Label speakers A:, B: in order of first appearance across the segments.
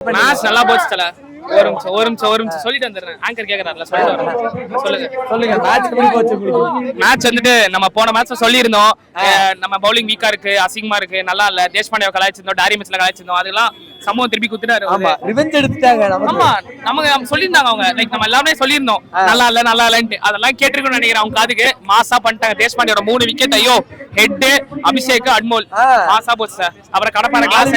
A: Match நல்லா போச்சு தல. ஒரு நிமிஷம் சொல்லிட்டு வந்துடுறேன். ஆங்கர் கேக்குறாருல, சொல்லுங்க. மேட்ச் வந்துட்டு நம்ம போன மேட்ச்ல சொல்லியிருந்தோம், நம்ம பவுலிங் வீக்கா இருக்கு, அசிங்கமா இருக்கு, நல்லா இல்ல. தேஷ்பாண்டே கலாய்ச்சிருந்தோம், டாரி மேட்ச்ல கலாய்ச்சிருந்தோம். அதெல்லாம் சமூகம் திருப்பி குத்துட்டாரு.
B: ரிவெஞ்ச் எடுத்துட்டாங்க.
A: ஆமா, நமக்கு சொல்லியிருந்தாங்க அவங்க, லைக் நம்ம எல்லாமே சொல்லியிருந்தோம் நல்லா இல்லன்ட்டு. அதெல்லாம் கேட்டிருக்கணும்னு நினைக்கிறேன். அவங்க காதுக்கு மாசா பண்ணிட்டாங்க. தேஷ்பாண்டியோட 3 விக்கெட், ஐயோ ஹெட், அபிஷேக், அட்மோல் மாசா போச்சு சார். அப்புறம் கடப்பார கிளாஸ்,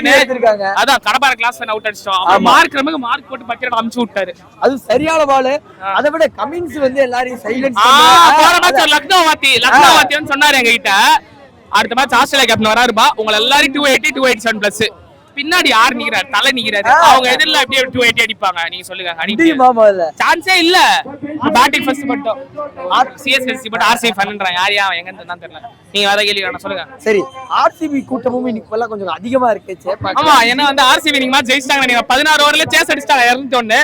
A: அதான் கடப்பார கிளாஸ் அவுட் அடிச்சிட்டோம். அப்புறம் மார்க் நமக்கு மார்க் போட்டு பக்கெட் அமுச்சு விட்டாரு.
B: அது சரியான பால். அதை விட கமின்ஸ் வந்து எல்லாரையும் சைலன்ஸ்
A: போன மேட்ச் லக்னோ வாத்தின்னு சொன்னாரு எங்க கிட்ட. அடுத்த மேட்ச் ஆஸ்திரேலியா கேப்டன் வராருப்பா, உங்களை எல்லாரும் 280 287 பிளஸ். பின்னாடி யார் நிக்கிறாரு? தலை நிக்கிறாரு. அவங்க எதிரில அப்படியே 280 அடிப்பாங்க. நீங்க சொல்லுங்க, சான்ஸே இல்ல. பேட்டிங் ஃபர்ஸ்ட் மட்டும் சிஎஸ்கே பட் ஆர்சிபி ஃபன்ன்றாங்க. யாரையா எங்க இருந்து தான் தெரியல. நீங்க வேற கேள்வி நான் சொல்லுங்க.
B: சரி, ஆர்சிபி கூட்டமும் இன்னைக்கு கொஞ்சம் அதிகமா இருக்கு.
A: ஆமா, ஏன்னா வந்து ஆர்சிபி நீங்க மேட்ச் ஜெயிச்சிட்டாங்க. நீங்க 16 ஓவர்ல சேஸ் அடிச்சிட்டாங்க 201.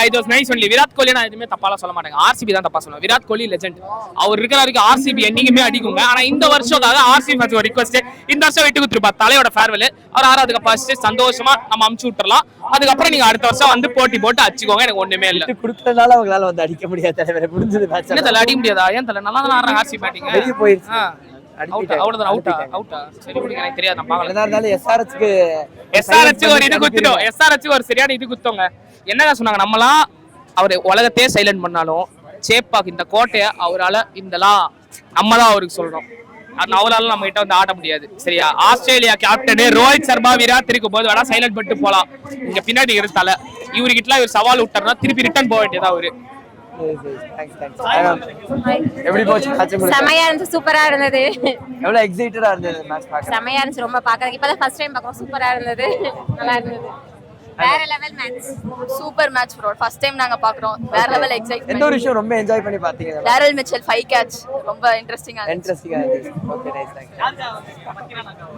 A: இது was nice only. Virat Kohli நான் எதுவுமே தப்பாலாம் சொல்ல மாட்டேங்க. ஆர்சிபி தான் தப்பா சொல்லுவேன். விராட் கோலி லெஜெண்ட். அவர் இருக்கிற வரைக்கும் ஆர்சிபி என்னைக்குமே அடிக்குங்க. ஆனா இந்த வருஷம்காக ஆர்சிபி ஃபேன்ஸ் ஒரு ரிக்வெஸ்ட், இந்த வருஷம் விட்டு கொடுத்துருப்பா தலையோட ஃபேர்வெல். அவர் 6வது கப் சந்தோஷமா நம்ம அமுச்சு விட்டுறலாம். அதுக்கப்புறம் நீங்க அடுத்த வருஷம் வந்து போட்டி போட்டு அடிச்சுக்கோங்க. எனக்கு ஒண்ணுமே இல்ல.
B: கொடுத்தனால அவங்களால வந்து அடிக்க முடியாது. தலைவரே முடிஞ்சது மேட்ச்.
A: என்ன தல அடிக்க முடியாதா? ஏன் தல நல்லா தான் ஆடுறாங்க ஆர்சிபி பேட்டிங்.
B: வெளிய போயிடுச்சு.
A: அவ்வளவுதான். அவுட்டா சரி விடுங்க, எனக்கு தெரியாது. நான் பார்க்கல.
B: அதனால எஸ்ஆர்எச்க்கு
A: ஒரு இது குத்திட்டோம். எஸ்ஆர்எச்க்கு ஒரு சரியான இது குத்தோங்க. என்னங்க சொன்னாங்க, நம்மலாம் அவர் உலகத்தையே சைலண்ட் பண்ணாலும் சேப்பாக் இந்த கோட்டையை அவரால் இந்தலாம் நம்ம தான் அவருக்கு சொல்றோம். அவரால் நம்ம கிட்ட வந்து ஆட முடியாது. சரியா? ஆஸ்திரேலியா கேப்டனு ரோஹித் சர்மா விராட் இருக்கும் போது வேணா சைலண்ட் பண்ணிட்டு போலாம். இங்க பின்னாடி இருந்தால இவர்கிட்ட இவர் சவால் விட்டாருன்னா திருப்பி ரிட்டர்ன் போக வேண்டியதா அவரு.
B: எப்படி போச்சு மேட்ச்?
C: செமையா இருந்துச்சு, சூப்பரா இருந்தது.
B: எவ்வளவு எக்ஸைட்டடா இருந்தது மேட்ச் பார்க்க?
C: செமையா இருந்துச்சு, ரொம்ப பார்க்கறதுக்கு இப்பதான் ஃபர்ஸ்ட் டைம் பார்க்கறோம். சூப்பரா இருந்தது, நல்லா இருந்தது. வேற level match,
D: super match bro. First time நாங்க பாக்குறோம். வேற லெவல் எக்ஸைட்மென்ட்.
B: எந்த ஒரு விஷயம் ரொம்ப என்ஜாய் பண்ணி பாத்தீங்க?
D: டேரல் மிச்சல் 5 கேட்ச் ரொம்ப இன்ட்ரஸ்டிங்கா இருந்துச்சு.
B: Okay, nice. தேங்க்ஸ்.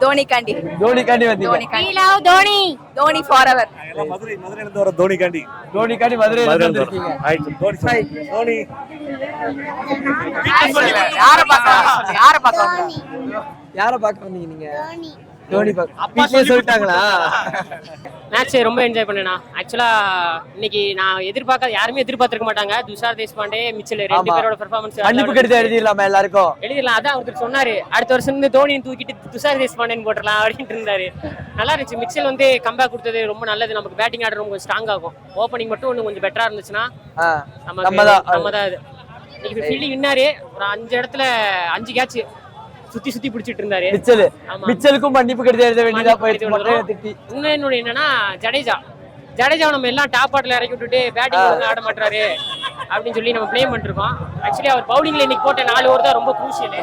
D: தோனி காண்டி
B: வந்து
C: we love dhoni
D: Dhoni forever.
E: மதுரையில இருந்து வர தோனி காண்டி
B: மதுரையில இருந்து வந்திருக்கீங்க.
E: தோனி
B: யாரை பார்க்க வந்தீங்க நீங்க? தோனி பார்க்க சொல்லிட்டாங்களா?
F: மேட்ச் ரொம்ப என்ஜாய் பண்ணேனா. ஆக்சுவலா இன்னைக்கு நான் யாருமே எதிர்பார்த்திருக்க மாட்டாங்க. துஷார் தேஷ்பாண்டே, மிச்சல் 2 பேரோட பெர்ஃபார்மன்ஸ்
B: கண்டிப்பா கெடுத்து எழுதிடலாமா? எல்லாருக்கும்
F: எழுதிடலாம். அதான் அவருக்கு சொன்னாரு, அடுத்த வருஷம் இருந்து தோனியை தூக்கிட்டு துஷார் தேஷ்பாண்டேன்னு போட்டுடலாம் அப்படின்ட்டு இருந்தாரு. நல்லா இருந்துச்சு. மிச்சல் வந்து கம்பேக் கொடுத்தது ரொம்ப நல்லது. நமக்கு பேட்டிங் ஆர்டர் ரொம்ப ஸ்ட்ராங் ஆகும். ஓப்பனிங் மட்டும் இன்னும் கொஞ்சம் பெட்டரா இருந்துச்சுன்னா நம்ம தான் இது. இன்னைக்கு ஃபீல்டிங் வின்னாரு. ஒரு 5 இடத்துல 5 கேட்ச் சுத்தி பிடிச்சிட்டு இருந்தாரு.
B: மிச்சலுக்கும் மன்னிப்பு கடிதம் எழுத வேண்டியதா போயிடுச்சு.
F: இன்னொன்னு என்னன்னா, ஜடேஜா நம்ம எல்லாம் டாப் ஆர்டர்ல இறக்கி விட்டுட்டு பேட்டிங் ஆட மாட்டாரு அப்படின்னு சொல்லி நம்ம பிளேம் பண்ணிருக்கோம். ஆக்சுவலி அவர் பவுலிங்ல இன்னைக்கு போட்ட 4 ஓவர் தான் ரொம்ப குரூஷியல்.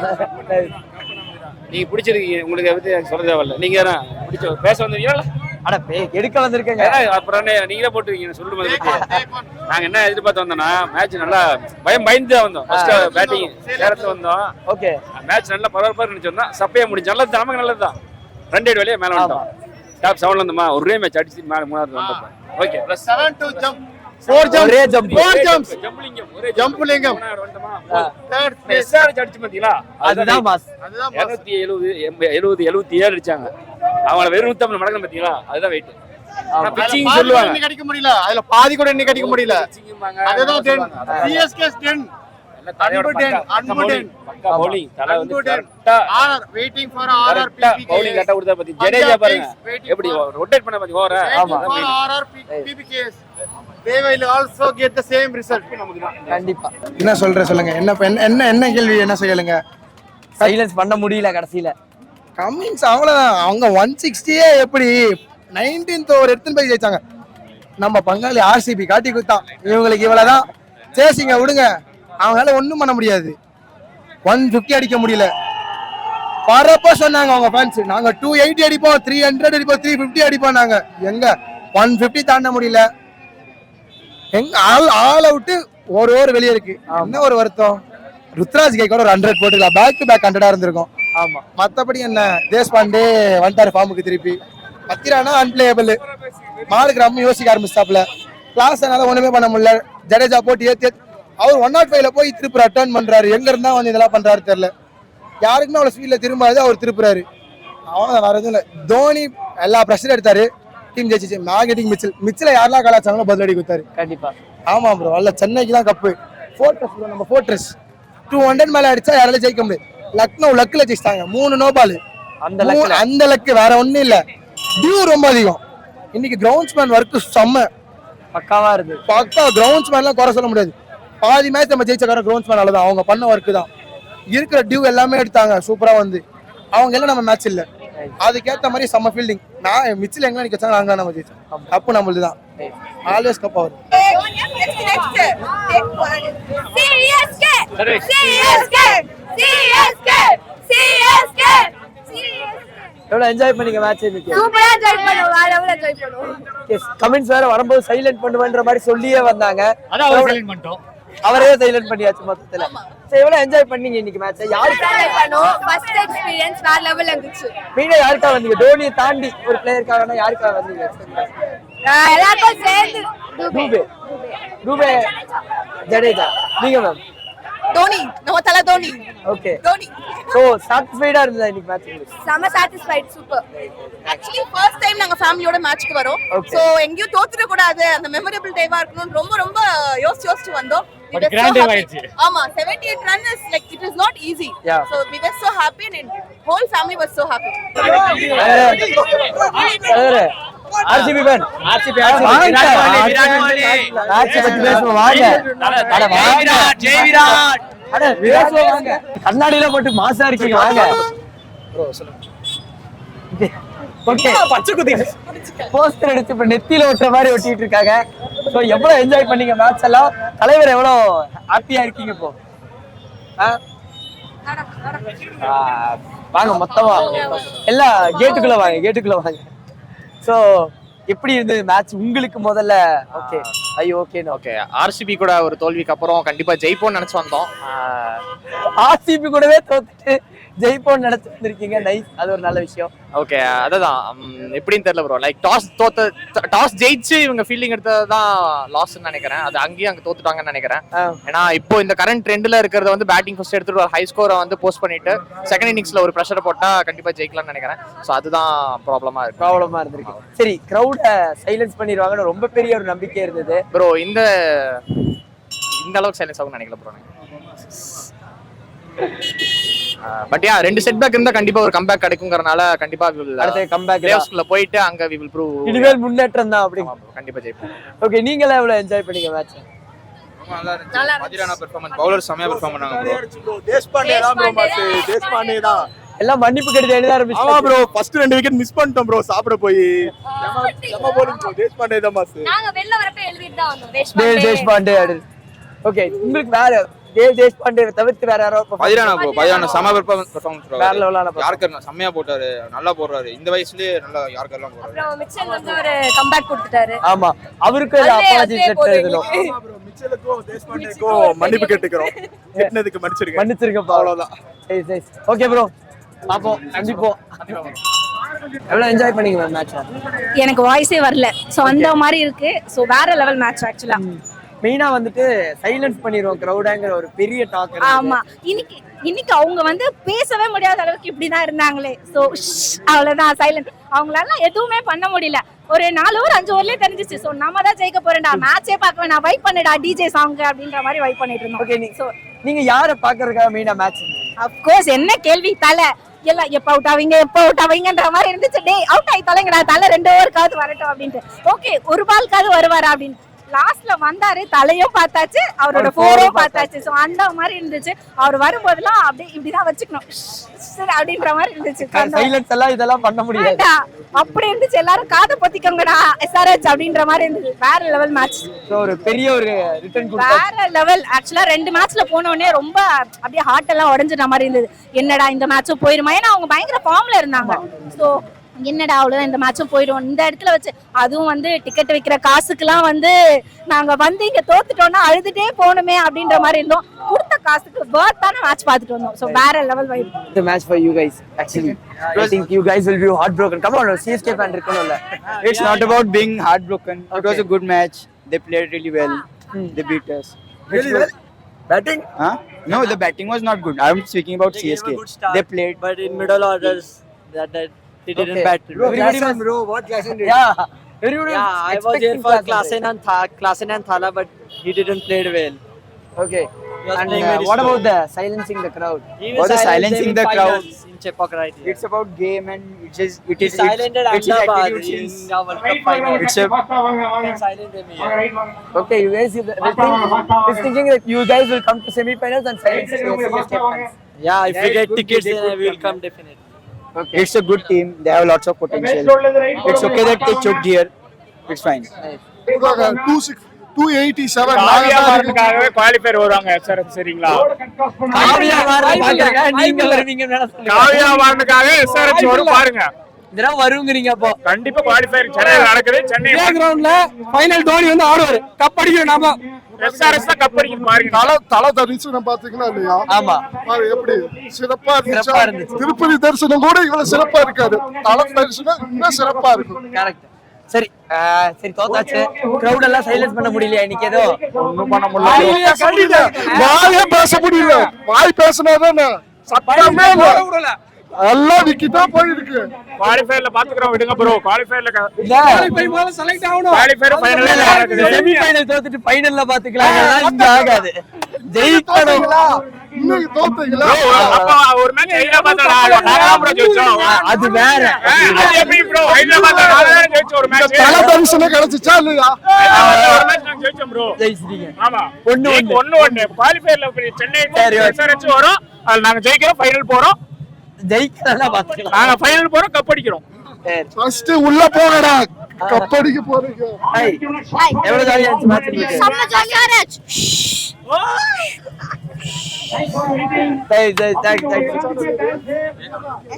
G: நீங்க பிடிச்சிருக்கு, உங்களுக்கு பத்தி சொல்ல தேவையில்ல. நீங்க பிடிச்ச பேச வந்தீங்களா?
B: அட எடுக்க வந்திருக்கேங்க.
G: அப்புறம் நீங்களே போட்டுருக்கீங்க. சொல்லுங்க, நாங்க என்ன எதிர்பார்த்து வந்தோம்னா, மேட்ச் நல்லா பயந்து வந்தோம். ஃபர்ஸ்ட் பேட்டிங் சேரத்து வந்தோம்.
B: ஓகே,
G: மேட்ச் நல்லா பரபரப்பா இருந்துச்சோம்னா சப்பையா முடிஞ்சு நல்லது. நமக்கு நல்லதுதான். 2 8 வழியா மேல வந்துட்டோம். டாப் 7ல இருந்தோமா, ஒரே மேட்ச் அடிச்சு மேல 3வது வந்தோம். Okay, plus 7 to jump 4 jumps ஜம்பிலிங்கம் வந்துட்டோமா. தேர்ட் எஸ்ஆர்எச் அடிச்சு பாத்தீங்களா?
B: அதுதான் மாஸ்.
G: 270 77 அடிச்சாங்க. அவங்கள வெறும் 150 மடங்கு பாத்தீங்களா? அதுதான் வெயிட். பிச்சிங் சொல்லுவாங்க,
E: இன்னைக்கு அடிக்க முடியல. அதுல பாதி கூட இன்னைக்கு அடிக்க முடியல. அதுதான் 10 சிஎஸ்கே 10 அன்புடன்
G: பக்கா பவுலிங். தலை வந்து கரெக்ட்டா
E: RR waiting for RR PBK
G: bowling கரெக்ட்டா கொடுத்தா பாத்தி. ஜடேஜா பாருங்க எப்படி ரொட்டேட் பண்ண பாத்தி ஓவர.
E: ஆமா, RR PBK they will also get the same result.
B: கண்டிப்பா.
H: என்ன சொல்லுங்க. என்ன கேள்வி என்ன செய்யலுங்க?
B: சைலன்ஸ் பண்ண முடியல கடைசியில.
H: கமின்ஸ் அவ்வளவுதான். அவங்க 160 எப்படி 19th ஓவர் எடுத்துன்னு போய் ஜெயிச்சாங்க. நம்ம பங்காளி ஆர்சிபி காட்டி கொடுத்தான். இவங்களுக்கு இவ்வளவுதான் சேசிங்க, விடுங்க. அவங்களால ஒண்ணும் பண்ண முடியாது. 150 அடிக்க முடியல. வரப்போ சொன்னாங்க அவங்க ஃபேன்ஸ், நாங்க 280 அடிப்போம், 300 அடிப்போம், 350 அடிப்போம். நாங்க எங்க 150 தாண்ட முடியல. எங்க ஆல் அவுட்டு ஒரு ஓவர் வெளியே இருக்கு. என்ன ஒரு வருத்தம். ருத்ராஜ் கைக்கோட ஒரு 100 போட்டுக்கலாம். பேக் டு பேக் 100 இருந்திருக்கும்.
B: ஆமா,
H: மத்தபடி என்ன, தேஷ்பாண்டே வந்துட்டாரு ஃபார்முக்கு திருப்பி. பத்திரானா அன்பிளேயபிள். மாலுகிராம யோசிக்க ஆரம்பிச்சாப்ல. கிளாஸ் ஒண்ணுமே பண்ண முடியல. ஜடேஜா போட்டு ஏத்தி அவர் 105ல போய் திருப்பி ரிட்டர்ன் பண்றாரு. எங்க இருந்தா வந்து இதெல்லாம் பண்றாரு தெரியல. யாருக்குமே அவ்வளவு ஸ்பீட்ல திரும்பாது, அவர் திருப்புறாரு. அவன் வேற எதுவும் இல்லை. தோனி எல்லா ப்ரெஷர் எடுத்தாரு. டீம் ஜெயிச்சிச்சு. மேக்னெட்டிக் மிச்சில் யாரெல்லாம் கலாச்சாங்களோ பதிலடி கொடுத்தாரு.
B: கண்டிப்பா.
H: ஆமா ப்ரோ, அல்ல சென்னைக்கு தான் கப்பு. ஃபோர்ட்ரஸ் ப்ரோ, நம்ம ஃபோர்ட்ரஸ் 200 மேல அடிச்சா யாராலும் ஜெயிக்க முடியாது. லக்னோ லக்கில் ஜெயிச்சிட்டாங்க 3 நோ பால். அந்த லக்கு வேற ஒண்ணும் இல்ல. டியூ ரொம்ப அதிகம். இன்னைக்கு கிரவுண்ட்ஸ்மேன் ஒர்க் செம்ம
B: பக்காவா இருக்கு.
H: பக்கா கிரவுண்ட்ஸ்மேன்லாம் குறை சொல்ல முடியாது. பாதி மேட்ச் நம்ம ஜெயிச்ச காரணம் கிரவுண்ட்ஸ்மேனால தான். அவங்க பண்ண ஒர்க்கு தான். இருக்கிற டியூ எல்லாமே எடுத்தாங்க சூப்பரா வந்து. அவங்க எல்லாம் நம்ம மேட்ச் இல்ல, அதுக்கேற்ற மாதிரி செம்ம ஃபீல்டிங். நான் மிச்சில் எங்க நிக்க வச்சாங்க நாங்க நம்ம ஜெயிச்சோம். கப்பு நம்மளுது தான். ஆல்வேஸ் கப் ஆகுது.
B: எவ்வளவு என்ஜாய் பண்ணீங்க மேட்ச் இன்னைக்கு?
C: சூப்பரா என்ஜாய் பண்ணுவோம். வேற லெவல்ல என்ஜாய் பண்ணுவோம்.
B: கமெண்ட்ஸ் வேற வரும்போது சைலண்ட் பண்ணுவேன்ற மாதிரி சொல்லியே வந்தாங்க.
F: அதான் சைலண்ட் பண்ணிட்டோம்.
B: அவரே சைலண்ட் பண்ணியாச்சு மொத்தத்துல. சரி, எவ்வளவு என்ஜாய் பண்ணீங்க இன்னைக்கு மேட்ச்? யாருக்கு
C: என்ஜாய் பண்ணோம். ஃபர்ஸ்ட் எக்ஸ்பீரியன்ஸ் வேற லெவல்ல இருந்துச்சு.
B: மீனா யாருக்கா வந்தீங்க? தோனியை தாண்டி ஒரு பிளேயருக்காக யாருக்கா வந்தீங்க?
C: எல்லாரும் சேர்ந்து
B: டூபே, ஜடேஜா. நீங்க மேம்?
D: தோனி, நம்ம தல தோனி.
B: ஓகே.
D: தோனி.
B: சோ சாட்டிஸ்ஃபைடா இருந்தா இன்னைக்கு மேட்ச் உங்களுக்கு?
C: செம satisfied. Super.
D: Actually first time நாங்க ஃபேமிலியோட மேட்ச்க்கு வரோம்.
B: Okay.
D: சோ எங்கேயும் தோத்துட கூடாது, அந்த மெமரபிள் டேவா இருக்கணும் ரொம்ப ரொம்ப யோசிச்சு வந்தோம்.
F: But grand day ஆயிடுச்சு.
D: ஆமா, 78 run is like it is not easy.
B: Yeah.
D: So we were so happy and whole family was so happy.
B: RCB fan.
A: RCB
B: வாங்க.
A: விராட் கோலி.
B: மேட்ச் பத்தி பேசுவோம் வாங்க. அட வாங்க.
A: ஜெய் விராட்.
B: அட பேசுவோம் வாங்க. கண்ணாடியில போட்டு மாசா இருக்கீங்க வாங்க.
H: ப்ரோ சொல்லுங்க.
B: ஓகே. பச்சை குதி போஸ்டர் எடுத்து இப்ப நெத்தியில ஒட்டுற மாதிரி ஒட்டிட்டு இருக்காங்க. சோ எவ்வளவு என்ஜாய் பண்ணீங்க மேட்ச் எல்லாம்? தலைவர் எவ்வளவு ஹாப்பியா இருக்கீங்க இப்போ? வாங்க மொத்தமா எல்லாம் கேட்டுக்குள்ள வாங்க. சோ எப்படி இருந்தது மேட்ச் உங்களுக்கு முதல்ல? ஓகே
A: ஓகே, ஆர்சிபி கூட ஒரு தோல்விக்கு அப்புறம் கண்டிப்பா ஜெயிப்போம்னு நினைச்சு வந்தோம்.
B: ஆர்சிபி கூடவே தோத்துட்டு ஜெயிப்போம்னு நினைச்சு வந்திருக்கீங்க. நைஸ், அது ஒரு நல்ல விஷயம்.
A: ஓகே, அதுதான் எப்படின்னு தெரியல ப்ரோ. லைக் டாஸ் ஜெயிச்சு இவங்க ஃபீல்டிங் எடுத்தது தான் லாஸ்ன்னு நினைக்கிறேன். அது அங்கேயும் அங்கே தோத்துட்டாங்கன்னு நினைக்கிறேன். ஏன்னா இப்போ இந்த கரண்ட் ட்ரெண்ட்ல இருக்கிறத வந்து பேட்டிங் ஃபர்ஸ்ட் எடுத்துட்டு ஒரு ஹை ஸ்கோரை வந்து போஸ்ட் பண்ணிட்டு செகண்ட் இன்னிங்ஸ்ல ஒரு ப்ரெஷர் போட்டா கண்டிப்பா ஜெயிக்கலாம்னு நினைக்கிறேன். ஸோ அதுதான் ப்ராப்ளமா இருந்திருக்கு.
B: சரி, கிரௌட சைலன்ஸ் பண்ணிடுவாங்கன்னு ரொம்ப பெரிய ஒரு நம்பிக்கை இருந்தது
A: ப்ரோ. இந்த அளவுக்கு சைலன்ஸ் ஆகும்னு நினைக்கல bro. But yeah 2 set back இருந்தா கண்டிப்பா ஒரு கம்பேக் கிடைக்கும்ங்கறனால கண்டிப்பா
B: அடுத்த கம்பேக்
A: பிளேஆஃப்ஸ்க்குள்ள போயிட்டு அங்க we will prove
B: இனிமேல் முன்னேற்றம் தான். அப்படி
A: கண்டிப்பா ஜெயிப்போம்.
B: ஓகே, நீங்களே எவ்வளவு என்ஜாய் பண்ணீங்க மேட்ச்?
E: நல்லா இருந்துச்சு. மதிரானா பெர்ஃபார்மன்ஸ், பவுலர் செமையா பெர்ஃபார்ம் பண்ணாங்க ப்ரோ. தேஷ்பாண்டே தான் ப்ரோ. தேஷ்பாண்டே தான்
B: எல்லாம் மன்னிப்பு கடிதம் எழுத ஆரம்பிச்சு.
E: ஆமா ப்ரோ, ஃபர்ஸ்ட் 2 விக்கெட் மிஸ் பண்ணிட்டோம் ப்ரோ. சாப்பிட போய் செம போலிங் ப்ரோ. தேஷ்பாண்டே தான் மாஸ்.
C: நாங்க வெளில வரப்ப எழுதிட்டு தான் வந்தோம்.
B: தேஷ்பாண்டே. ஓகே, உங்களுக்கு வேற தேஷ்பாண்டே தவிர்த்து வேற யாரோ?
E: மதிரானா ப்ரோ. மதிரானா செம பெர்ஃபார்மன்ஸ் ப்ரோ.
B: வேற லெவலான
E: யார்கர் செமையா போட்டாரு, நல்லா போடுறாரு. இந்த வயசுலயே நல்லா யார்கர்லாம் போறாரு.
C: அப்புறம் மிச்சல் வந்து ஒரு கம்பேக் கொடுத்துட்டாரு.
B: ஆமா, அவருக்கு அப்பாலஜி லெட்டர் எழுதணும்.
E: ஆமா ப்ரோ, மிச்சலுக்கும் தேஷ்பாண்டேக்கும் மன்னிப்பு கேட்டுக்கிறோம். கேட்டதுக்கு மன்னிச்சிருக்கேன். அவ்வளவுதான்.
B: சரி. ஓகே ப்ரோ, பாப்போம், கண்டிப்போம். எவ்வளவு என்ஜாய் பண்ணீங்க மேம் மேட்ச்?
I: எனக்கு வாய்ஸே வரல. சோ அந்த மாதிரி இருக்கு. சோ வேற லெவல் மேட்ச் ஆக்சுவலா.
B: மெயினா வந்துட்டு சைலன்ஸ் பண்ணிடுவோம் கிரௌடாங்கிற ஒரு பெரிய டாக்.
I: ஆமா, இன்னைக்கு அவங்க வந்து பேசவே முடியாத அளவுக்கு இப்படிதான் இருந்தாங்களே. சோ அவ்வளவுதான் சைலண்ட். அவங்களால எதுவுமே பண்ண முடியல. ஒரு 4 ஓவர் 5 ஓவர்லயே தெரிஞ்சிச்சு. சோ நம்ம தான் ஜெயிக்க போறேன்டா, மேட்சே பார்க்க வேணாம், வைப் பண்ணுடா டிஜே சாங் அப்படின்ற மாதிரி வைப் பண்ணிட்டு இருந்தோம்.
B: ஓகே, நீங்க யாரை பாக்குறதுக்காக மெயினா மேட்ச்?
I: ஆஃப் கோர்ஸ், என்ன கேள்வி தலை எல்லாம் எப்ப அவுட் ஆவீங்கன்ற மாதிரி இருந்துச்சு. டேய் அவுட் ஆகி தலைங்கடா, தலை 2 ஓவருக்காவது வரட்டும் அப்படின்ட்டு. ஓகே, ஒரு பால்காவது வருவாரா அப்படின்னு லாஸ்ட்ல வந்தாரு. தலையும் பார்த்தாச்சு, அவரோட 4ம் பார்த்தாச்சு. சோ அந்த மாதிரி இருந்துச்சு. அவர் வரும்போதெல்லாம் அப்படியே இப்படிதான் வச்சுக்கணும் அப்படின்ற மாதிரி இருந்துச்சு.
B: சைலன்ஸ் எல்லாம் இதெல்லாம் பண்ண முடியாது.
I: அப்படி இருந்துச்சு. எல்லாரும் காதை பொத்திக்கோங்கடா SRH அப்படின்ற மாதிரி இருந்துச்சு. வேற லெவல் மேட்ச்.
B: ஒரு பெரிய ஒரு ரிட்டர்ன்
I: வேற லெவல். ஆக்சுவலா 2 மேட்ச்ல போனோடனே ரொம்ப அப்படியே ஹார்ட் எல்லாம் உடைஞ்சிட்ட மாதிரி இருந்தது. என்னடா இந்த மேட்சும் போயிருமா? ஏன்னா அவங்க பயங்கர ஃபார்ம்ல இருந்தாங்க. சோ என்னடா அவ்வளவுதான் இந்த மேட்சும் போயிடும் இந்த இடத்துல வச்சு. அதுவும் வந்து டிக்கெட் விற்கிற காசுக்குலாம் வந்து நாங்க வந்து இங்க தோத்துட்டோம்னா அழுதுட்டே போகணுமே அப்படின்ற மாதிரி இருந்தோம். கொடுத்த காசுக்கு வர்த்தான மேட்ச் பார்த்துட்டு வந்தோம். சோ வேற level vibe.
B: The match for you guys actually. I think you guys will be heartbroken. Come on, CSK fan இருக்கணும்ல.
J: It's not about being heartbroken. It was a good match. They played really well. They beat us.
B: Really well? Batting?
J: Huh? No, the batting was not good. I'm speaking about CSK. They played,
F: but in middle orders that they didn't bat.
B: Bro, what Jason did? Yeah. I was here for Klasen and Thala, but he didn't play well. Okay. And what about the silencing the crowd?
J: Was silencing the crowd.
B: In Chepak, right?
J: It's about game and it is
B: Silent
J: it's
B: Ahmedabad
J: attitude
B: in
J: since
B: the World Cup final.
J: it's a
B: Silent them here. Okay, you guys is thinking that you guys will come to semi-finals and silence CSK fans. Yeah, if we get tickets, then we will come definitely. Okay.
J: it's a good team. They have lots of potential. It's okay that they choked here. It's fine.
H: 287
G: Kavya மாறதுக்காகவே qualifier வருவாங்க SRH சரிங்களா?
B: காவியா பாக்குறாங்க நீங்க வருவீங்கன்னு நினைச்சேன்.
G: Kavya மாறதுக்காக SRH வரும் பாருங்க.
B: இதெல்லாம் வருவீங்க அப்போ.
G: கண்டிப்பா குவாலிஃபயர் சென்னையில நடக்குது. சென்னை
H: கிரவுண்ட்ல ஃபைனல் தோனி வந்து ஆடுவாரு. கப் அடிக்கணும் நாம.
G: SRH தான் கப் அடிக்குது பாருங்க.
H: தல தரிசனம் பாத்தீங்களா இல்லையா?
B: ஆமா.
H: பாரு எப்படி சிறப்பா இருந்துச்சு. திருப்பதி தரிசனம் கூட இவ்வளவு சிறப்பா இருக்காது. தல தரிசனம் இன்னும் சிறப்பா இருக்கும்.
B: கரெக்ட். சரி சரி தோத்தாச்சு. கிரவுட் எல்லாம் சைலன்ஸ் பண்ண முடியலையா இன்னைக்கு? ஏதோ
H: ஒண்ணும் பண்ண முடியல. வாயே பேச முடியல. வாய் பேசினாதானே சத்தமே இல்ல. எல்லாம் விக்கிட்டா போயிருக்கு.
G: குவாலிஃபயர்ல பாத்துக்கறோம் விடுங்க ப்ரோ. குவாலிஃபயர்ல
H: குவாலிஃபை மேல செலக்ட் ஆகணும்.
G: குவாலிஃபயர் ஃபைனல்ல நடக்குது.
B: செமி ஃபைனல் தோத்துட்டு ஃபைனல்ல பாத்துக்கலாம். அதெல்லாம் இங்க ஆகாது. ஜெயிக்கணும்.
H: இன்னைக்கு தோத்தீங்களா?
G: அப்ப ஒரு மேட்ச் ஹைதராபாத்ல நாங்க ப்ரோ ஜெயிச்சோம்.
B: அது வேற.
G: அது எப்படி ப்ரோ? ஹைதராபாத்ல நாங்க ஜெயிச்சோம் ஒரு மேட்ச்.
H: தல தரிசனம் கிடைச்சிச்சா இல்லையா?
G: ஒரு மேட்ச் நாங்க ஜெயிச்சோம் ப்ரோ.
B: ஜெயிச்சிட்டீங்க.
G: ஆமா. 1-1 குவாலிஃபயர்ல சென்னை SRH வரும். அது நாங்க ஜெயிக்கிறோம். ஃபைனல் போறோம்.
B: ஜெயிக்கிறதா பாத்துக்கலாம்.
G: நாங்க ஃபைனல் போறோம். கப் அடிக்கிறோம்.
H: ஃபர்ஸ்ட் உள்ள போங்கடா. கப் அடிக்க போறீங்க.
B: ஹை. எவ்வளவு ஜாலியா இருந்துச்சு மேட்ச் உங்களுக்கு?
C: செம்ம ஜாலியா இருந்துச்சு.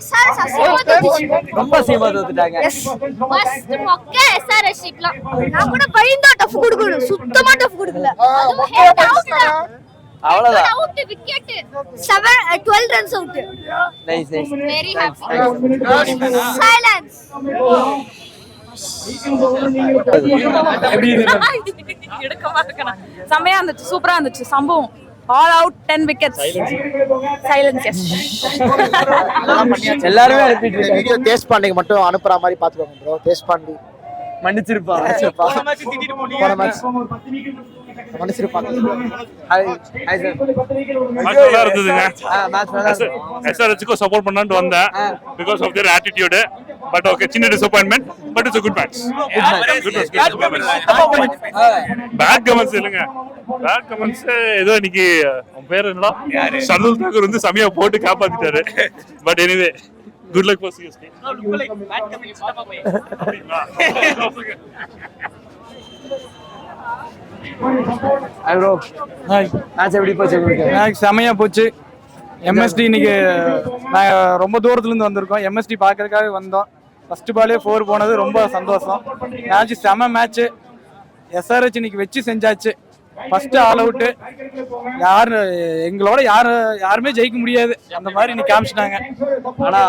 C: SRH அசிங்கமா தோத்துச்சு.
B: ரொம்ப சீமா தோத்துட்டாங்க.
C: ஃபர்ஸ்ட் மொக்க SRH ஷீட்லாம். நான் கூட பயந்தா டஃப் கொடுக்கணும். சுத்தமா டஃப் கொடுக்கல. அதுவும் ஹெட் அவுட்ல.
B: அவ்வளவுதான்.
C: Out wicket 12 runs out.
B: Nice nice.
C: Very happy. Silence.
I: எடுக்கமா இருக்கணும். செமையா இருந்துச்சு, சூப்பரா இருந்துச்சு சம்பவம். All out 10 wickets. Silence yes.
B: எல்லாரும் அனுப்பிட்டு இருக்காங்க.
H: வீடியோ டேஸ்ட் பண்ணி மட்டும் அனுப்புற மாதிரி பாத்துக்கோங்க ப்ரோ. டேஸ்ட் பண்ணி
B: மன்னிச்சிருப்பா.
G: போன மேட்ச் திட்டிட்டு போனீங்க.
H: போன மேட்ச் மன்னிச்சிருப்பாங்க.
B: Hi hi sir.
K: மேட்ச் நல்லா இருந்ததுங்க.
B: மேட்ச் நல்லா இருந்துச்சு.
K: SRHக்கு சப்போர்ட் பண்ணலாம்னு வந்தேன் because of their attitude. But okay, சின்ன disappointment, but it's a good match. Bad comments இல்லங்க. Bad comments ஏதோ இன்னைக்கு உன் பேர் என்னடா? ஷர்துல் தாக்கூர் வந்து சமயா போட்டு காப்பாத்திட்டாரு. But anyway, good luck for CSK.
B: Hi bro. Hi. Match எப்படி போச்சு உங்களுக்கு?
L: மேட்ச் செமையா போச்சு. MSD இன்னைக்கு நாங்கள் ரொம்ப தூரத்துலேருந்து வந்திருக்கோம். MSD பார்க்கறதுக்காக வந்தோம். ஃபர்ஸ்ட் பாலே 4 போனது ரொம்ப சந்தோஷம். மேட்ச் செம மேட்ச். SRH இன்னைக்கு வச்சு செஞ்சாச்சு. First all out. எங்களோட யாருமே ஜெயிக்க முடியாது அந்த மாதிரி இன்னைக்கு காமிச்சிட்டாங்க.
B: ஆனா